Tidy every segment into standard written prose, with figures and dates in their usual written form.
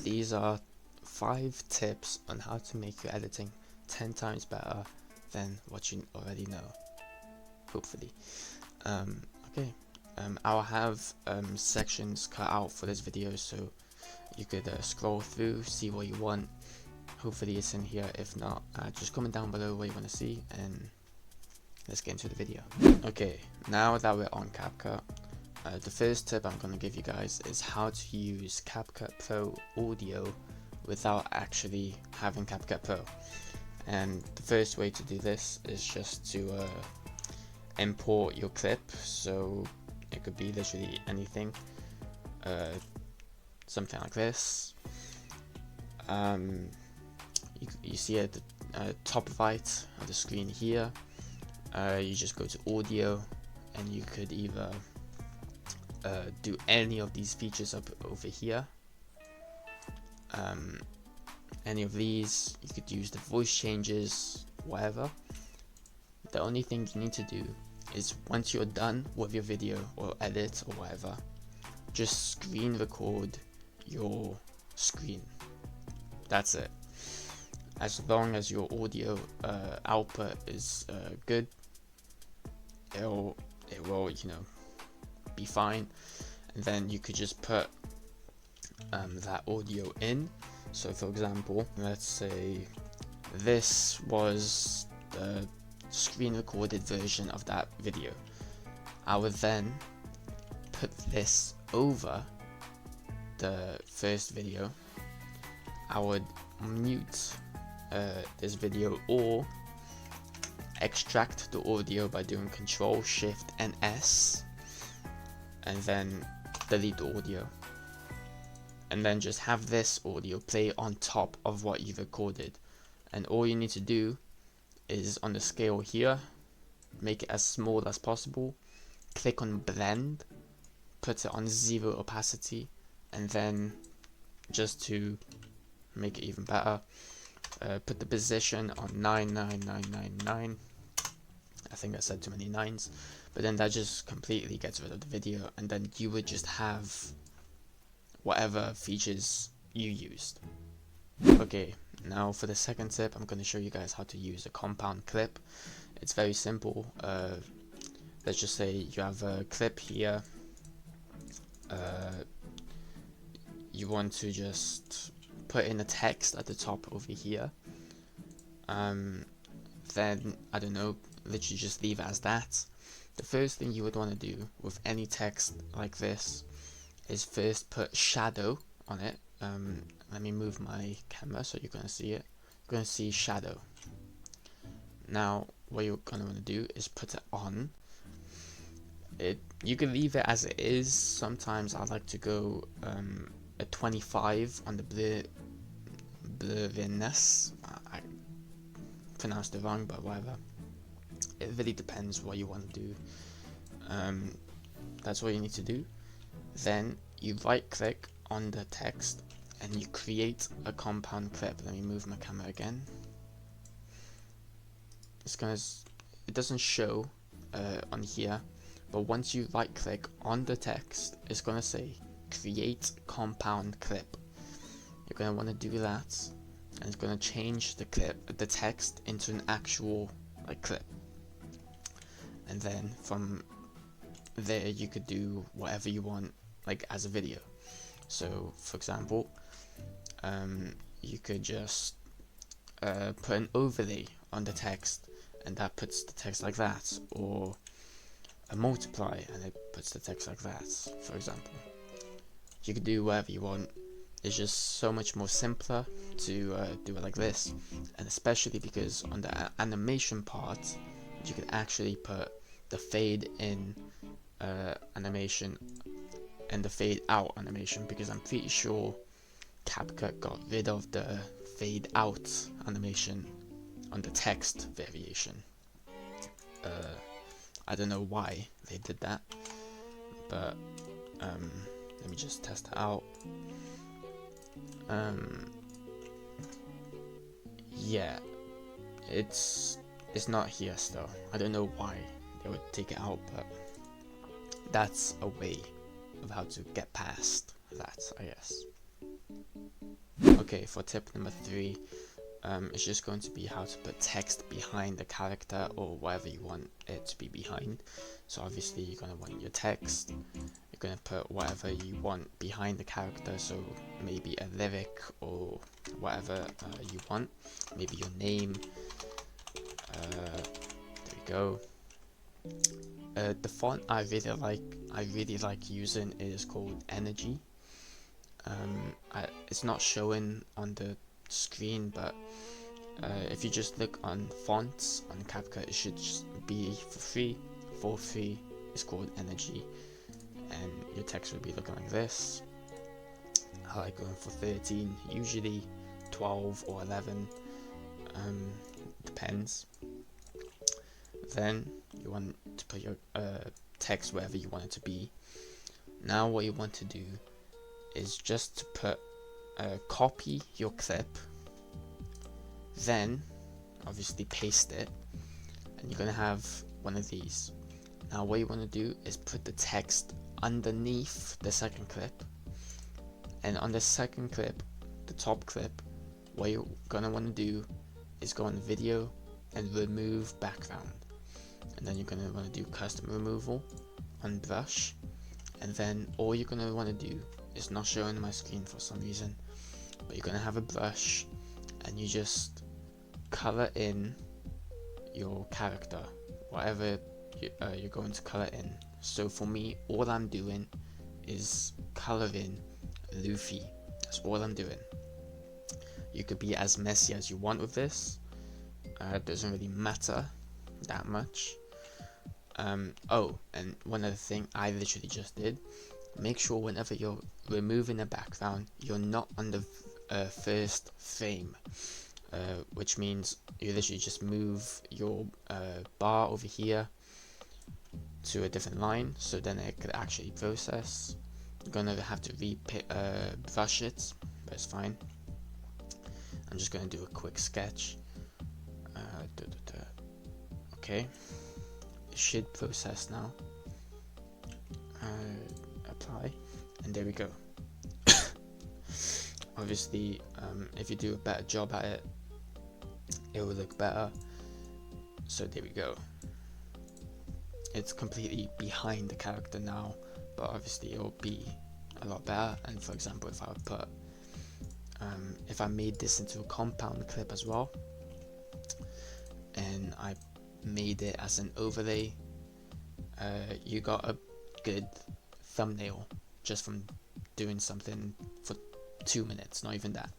these are 5 tips on how to make your editing 10 times better than what you already know, hopefully. Okay, I'll have sections cut out for this video so you could scroll through, see what you want. Hopefully it's in here. If not, just comment down below what you want to see, and let's get into the video. Okay, now that we're on Capcut, the first tip I'm going to give you guys is how to use Capcut Pro Audio without actually having Capcut Pro. And the first way to do this is just to import your clip. So it could be literally anything, something like this. You see at the top right of the screen here, you just go to audio, and you could either do any of these features up over here. Any of these, you could use the voice changes, whatever. The only thing you need to do is, once you're done with your video or edit or whatever, just screen record your screen. That's it. As long as your audio output is good, it will, be fine. And then you could just put that audio in. So for example, let's say this was the screen recorded version of that video. I would then put this over the first video. I would mute this video, or extract the audio by doing Control Shift and S, and then delete the audio, and then just have this audio play on top of what you've recorded. And all you need to do is, on the scale here, make it as small as possible, click on blend, put it on 0 opacity, and then, just to make it even better, put the position on 99999. I think I said too many nines, but then that just completely gets rid of the video, and then you would just have whatever features you used. Okay, now for the second tip, I'm going to show you guys how to use a compound clip. It's very simple. Let's just say you have a clip here. You want to just put in a text at the top over here. Then, I don't know, literally just leave it as that. The first thing you would want to do with any text like this is first put shadow on it. Let me move my camera so you're going to see it. You're going to see shadow. Now what you're going to want to do is put it on. You can leave it as it is. Sometimes I like to go a 25 on the blurriness. I pronounced it wrong, but whatever. It really depends what you want to do. That's what you need to do. Then you right click on the text and you create a compound clip. Let me move my camera again. It doesn't show on here, but once you right click on the text, it's gonna say create compound clip. You're gonna want to do that, and it's gonna change the text into an actual clip. And then from there you could do whatever you want, as a video. So for example, you could just put an overlay on the text, and that puts the text like that, or a multiply and it puts the text like that, for example. You could do whatever you want. It's just so much more simpler to do it like this, and especially because on the animation part you could actually put the fade in animation and the fade out animation, because I'm pretty sure Capcut got rid of the fade out animation on the text variation. I don't know why they did that, but let me just test it out. Yeah, it's not here still. I don't know why they would take it out, but that's a way of how to get past that, I guess. Okay, for tip number 3, it's just going to be how to put text behind the character or whatever you want it to be behind. So obviously you're going to want your text, you're going to put whatever you want behind the character, so maybe a lyric or whatever you want, maybe your name. There we go. The font I really like using is called Energy. It's not showing on the screen, but if you just look on fonts on Capcut, it should just be for free. For free, it's called Energy, and your text will be looking like this. I like going for 13, usually 12 or 11, depends. Then you want to put your text wherever you want it to be. Now what you want to do is just to put copy your clip, then obviously paste it, and you're gonna have one of these. Now what you want to do is put the text underneath the second clip, and on the second clip, the top clip, what you're gonna want to do is go on video and remove background, and then you're gonna want to do custom removal on brush, and then all you're gonna want to do is not showing on my screen for some reason, but you're gonna have a brush and you just color in your character, whatever you're going to color in. So for me, all I'm doing is coloring Luffy. That's all I'm doing. You could be as messy as you want with this. It doesn't really matter that much. Oh, and one other thing I literally just did, make sure whenever you're removing a background, you're not on the first frame, which means you literally just move your bar over here to a different line, so then it could actually process. You're gonna have to brush it, but it's fine. I'm just gonna do a quick sketch. Okay, it should process now. Apply, and there we go. Obviously, if you do a better job at it, it will look better. So there we go. It's completely behind the character now, but obviously it will be a lot better. And for example, if I would put, if I made this into a compound clip as well, and I made it as an overlay, you got a good thumbnail just from doing something for 2 minutes, not even that,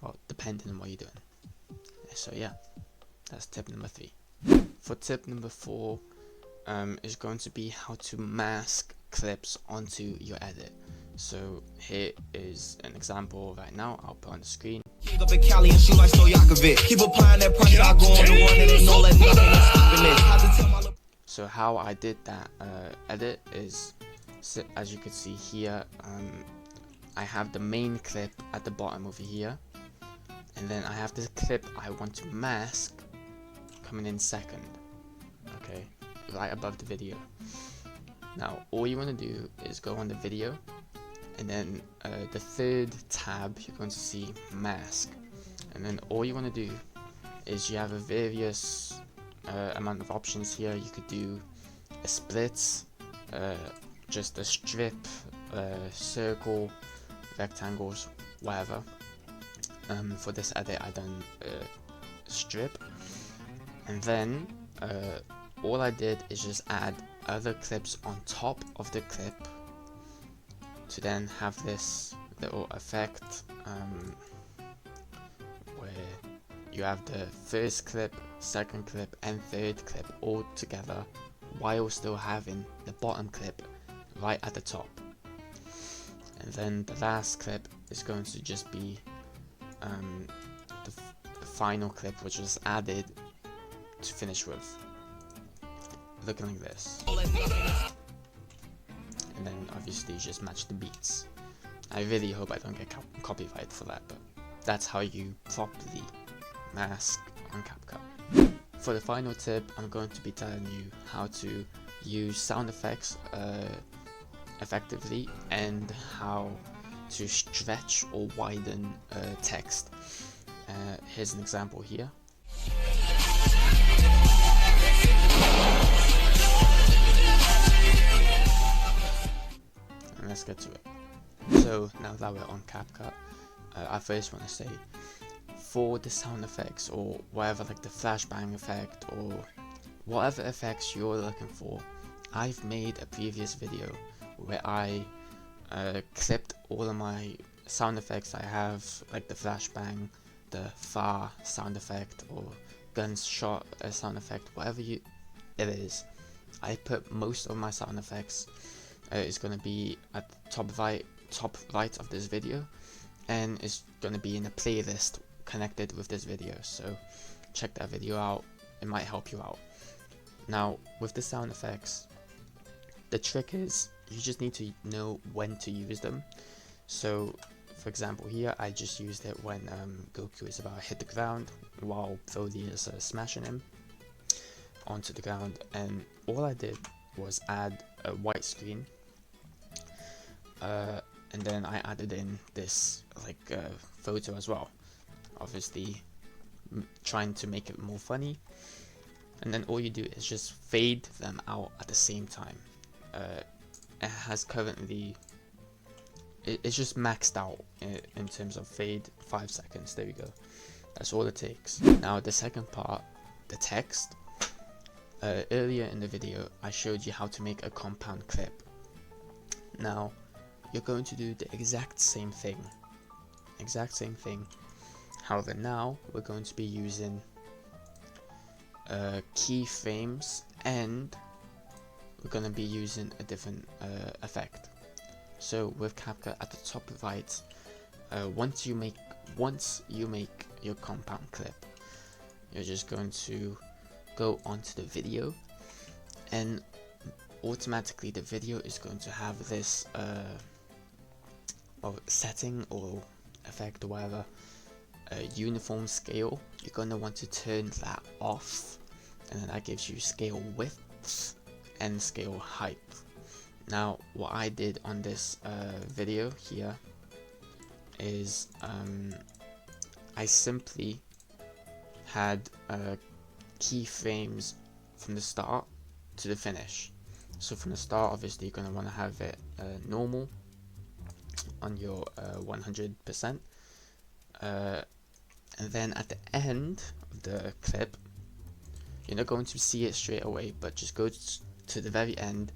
well, depending on what you're doing. So yeah, that's tip number 3. For tip number 4, is going to be how to mask clips onto your edit. So here is an example right now. I'll put on the screen. So how I did that edit is, as you can see here, I have the main clip at the bottom over here, and then I have this clip I want to mask coming in second, okay, right above the video. Now all you want to do is go on the video, and then the third tab you're going to see mask, and then all you want to do is you have a various amount of options here. You could do a split, just a strip, circle, rectangles, whatever. For this edit I done strip, and then all I did is just add other clips on top of the clip to then have this little effect where you have the first clip, second clip and third clip all together while still having the bottom clip right at the top. And then the last clip is going to just be the final clip, which was added to finish with, looking like this. And then obviously you just match the beats. I really hope I don't get copyright for that, but that's how you properly mask on Capcut. For the final tip, I'm going to be telling you how to use sound effects effectively, and how to stretch or widen text. Here's an example here. And let's get to it. So now that we're on Capcut, I first want to say, for the sound effects or whatever, like the flashbang effect or whatever effects you're looking for, I've made a previous video where I clipped all of my sound effects I have, like the flashbang, the far sound effect, or gunshot sound effect, whatever it is. I put most of my sound effects is going to be at the top right of this video, and it's going to be in a playlist connected with this video, so check that video out, it might help you out. Now with the sound effects, the trick is you just need to know when to use them. So for example here, I just used it when Goku is about to hit the ground while Broly is smashing him onto the ground, and all I did was add a white screen, and then I added in this photo as well, obviously trying to make it more funny. And then all you do is just fade them out at the same time. It has currently, it's just maxed out in terms of fade, 5 seconds. There we go, that's all it takes. Now the second part, the text. Earlier in the video I showed you how to make a compound clip. Now you're going to do the exact same thing, however now we're going to be using keyframes, and we're going to be using a different effect. So with Capcut at the top right, once you make your compound clip, you're just going to go onto the video, and automatically the video is going to have this setting or effect or whatever, uniform scale. You're going to want to turn that off, and then that gives you scale width and scale height. Now what I did on this video here is I simply had keyframes from the start to the finish. So from the start, obviously you're going to want to have it normal on your 100%, and then at the end of the clip, you're not going to see it straight away, but just go to the very end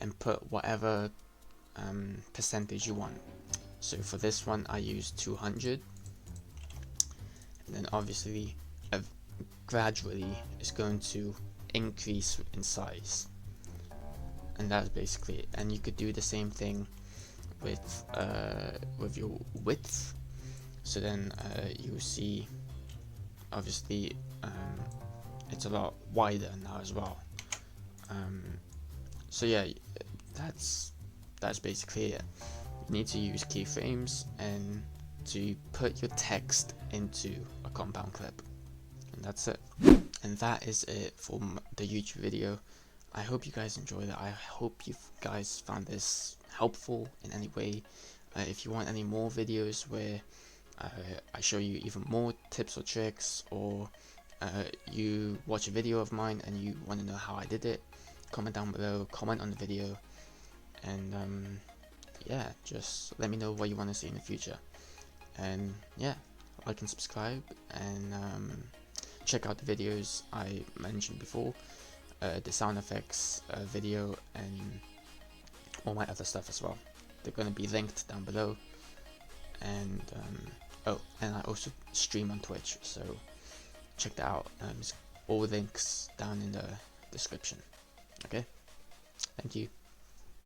and put whatever percentage you want. So for this one I used 200, and then obviously gradually it's going to increase in size, and that's basically it. And you could do the same thing with your width. So then you see obviously it's a lot wider now as well. So yeah, that's basically it. You need to use keyframes and to put your text into a compound clip, and that's it. And that is it for the YouTube video. I hope you guys enjoyed it. I hope you guys found this helpful in any way. If you want any more videos where I show you even more tips or tricks, or you watch a video of mine and you want to know how I did it, comment down below, comment on the video, and yeah, just let me know what you want to see in the future. And yeah, like and subscribe, and check out the videos I mentioned before, the sound effects video, and all my other stuff as well. They're going to be linked down below. And oh, and I also stream on Twitch, so check that out. All links down in the description. Okay, thank you.